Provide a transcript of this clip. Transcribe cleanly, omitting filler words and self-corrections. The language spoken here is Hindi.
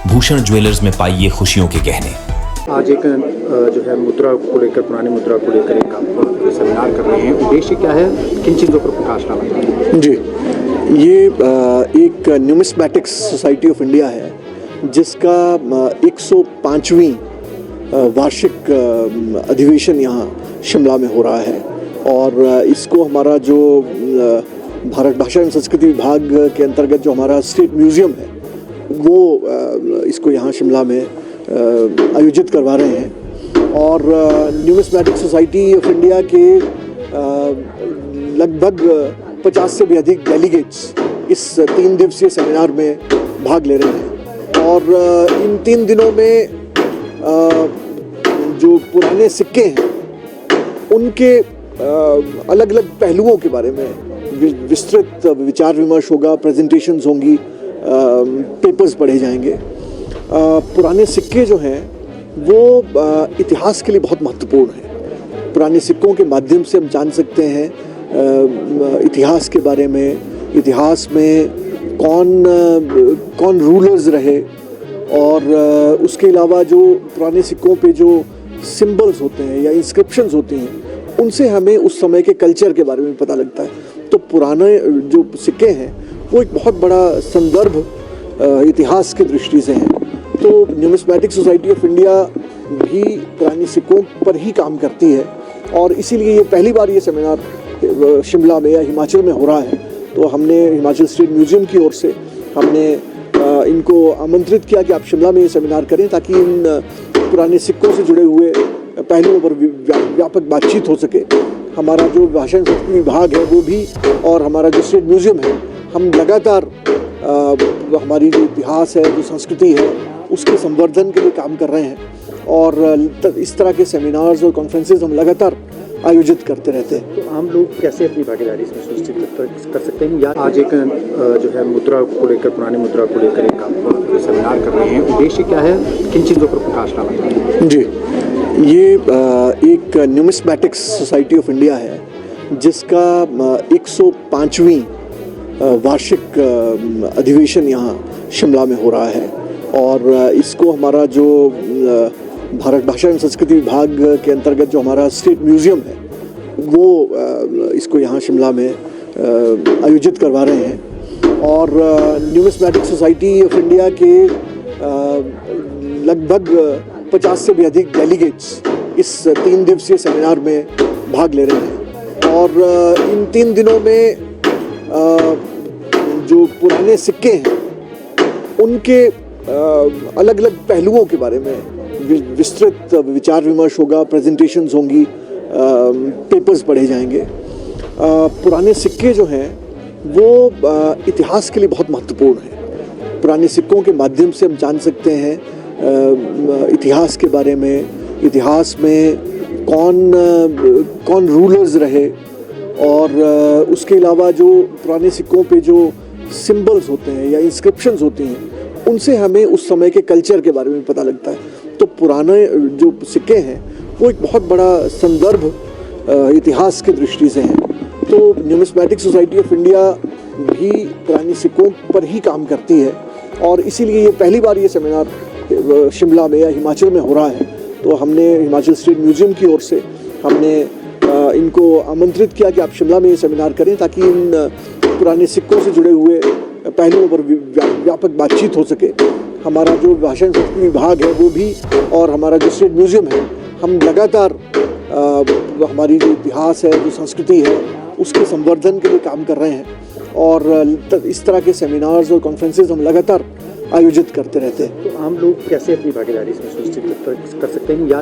भूषण ज्वेलर्स में पाइए खुशियों के गहने। आज एक जो है मुद्रा को लेकर, पुरानी मुद्रा को लेकर एक आप सेमिनार कर रहे हैं। उद्देश्य क्या है, किन चीज़ों पर प्रकाश डालना है? जी, ये एक न्यूमिस्मैटिक्स सोसाइटी ऑफ इंडिया है जिसका 105वीं वार्षिक अधिवेशन यहाँ शिमला में हो रहा है और इसको हमारा जो भारत भाषा एवं संस्कृति विभाग के अंतर्गत जो हमारा स्टेट म्यूज़ियम है वो इसको यहाँ शिमला में आयोजित करवा रहे हैं। और न्यूमिस्मैटिक्स सोसाइटी ऑफ इंडिया के लगभग 50 से भी अधिक डेलीगेट्स इस 3 दिवसीय सेमिनार में भाग ले रहे हैं। और इन 3 दिनों में जो पुराने सिक्के हैं उनके अलग अलग पहलुओं के बारे में विस्तृत विचार विमर्श होगा, प्रेजेंटेशंस होंगी, पेपर्स पढ़े जाएंगे। पुराने सिक्के जो हैं वो इतिहास के लिए बहुत महत्वपूर्ण हैं। पुराने सिक्कों के माध्यम से हम जान सकते हैं इतिहास के बारे में, इतिहास में कौन रूलर्स रहे, और उसके अलावा जो पुराने सिक्कों पे जो सिंबल्स होते हैं या इंस्क्रिप्शंस होती हैं उनसे हमें उस समय के कल्चर के बारे में पता लगता है। तो पुराने जो सिक्के हैं वो एक बहुत बड़ा संदर्भ इतिहास की दृष्टि से हैं। तो न्यूमिस्मैटिक सोसाइटी ऑफ इंडिया भी पुराने सिक्कों पर ही काम करती है और इसीलिए ये पहली बार ये सेमिनार शिमला में या हिमाचल में हो रहा है। तो हमने हिमाचल स्टेट म्यूज़ियम की ओर से हमने इनको आमंत्रित किया कि आप शिमला में ये सेमिनार करें ताकि इन पुराने सिक्कों से जुड़े हुए पहलुओं पर व्यापक बातचीत हो सके। हमारा जो भाषा एवं संस्कृति विभाग है वो भी और हमारा जो स्टेट म्यूज़ियम है, हम लगातार हमारी जो इतिहास है, जो संस्कृति है, उसके संवर्धन के लिए काम कर रहे हैं और इस तरह के सेमिनार्स और कॉन्फ्रेंसेस हम लगातार आयोजित करते रहते हैं। तो आम लोग कैसे अपनी भागीदारी इसमें सुनिश्चित कर सकते हैं? या आज एक जो है मुद्रा को लेकर, पुरानी मुद्रा को लेकर एक आप सेमिनार कर रहे हैं। उद्देश्य क्या है, किन चीज़ों पर प्रकाश डालना है? जी, ये एक न्यूमिस्मैटिक्स सोसाइटी ऑफ इंडिया है जिसका 105वीं वार्षिक अधिवेशन यहाँ शिमला में हो रहा है और इसको हमारा जो भारत भाषा एवं संस्कृति विभाग के अंतर्गत जो हमारा स्टेट म्यूज़ियम है वो इसको यहाँ शिमला में आयोजित करवा रहे हैं। और न्यूमिस्मैटिक सोसाइटी ऑफ इंडिया के लगभग 50 से भी अधिक डेलीगेट्स इस 3 दिवसीय सेमिनार में भाग ले रहे हैं। और इन 3 दिनों में जो पुराने सिक्के हैं उनके अलग अलग पहलुओं के बारे में विस्तृत विचार विमर्श होगा, प्रेजेंटेशंस होंगी, पेपर्स पढ़े जाएंगे। पुराने सिक्के जो हैं वो इतिहास के लिए बहुत महत्वपूर्ण हैं। पुराने सिक्कों के माध्यम से हम जान सकते हैं इतिहास के बारे में, इतिहास में कौन रूलर्स रहे, और उसके अलावा जो पुराने सिक्कों पे जो सिंबल्स होते हैं या इंस्क्रिप्शंस होती हैं उनसे हमें उस समय के कल्चर के बारे में पता लगता है। तो पुराने जो सिक्के हैं वो एक बहुत बड़ा संदर्भ इतिहास की दृष्टि से हैं। तो न्यूमिस्मैटिक सोसाइटी ऑफ इंडिया भी पुराने सिक्कों पर ही काम करती है और इसीलिए ये पहली बार ये सेमिनार शिमला में या हिमाचल में हो रहा है। तो हमने हिमाचल स्टेट म्यूज़ियम की ओर से हमने इनको आमंत्रित किया कि आप शिमला में ये सेमिनार करें ताकि इन पुराने सिक्कों से जुड़े हुए पहलुओं पर व्यापक बातचीत हो सके। हमारा जो भाषा एवं संस्कृति विभाग है वो भी और हमारा जो स्टेट म्यूज़ियम है, हम लगातार हमारी जो इतिहास है, जो संस्कृति है, उसके संवर्धन के लिए काम कर रहे हैं और इस तरह के सेमिनार्स और कॉन्फ्रेंसेस हम लगातार आयोजित करते रहते हैं। तो आम लोग कैसे अपनी भागीदारी इसमें सुनिश्चित कर सकते हैं? या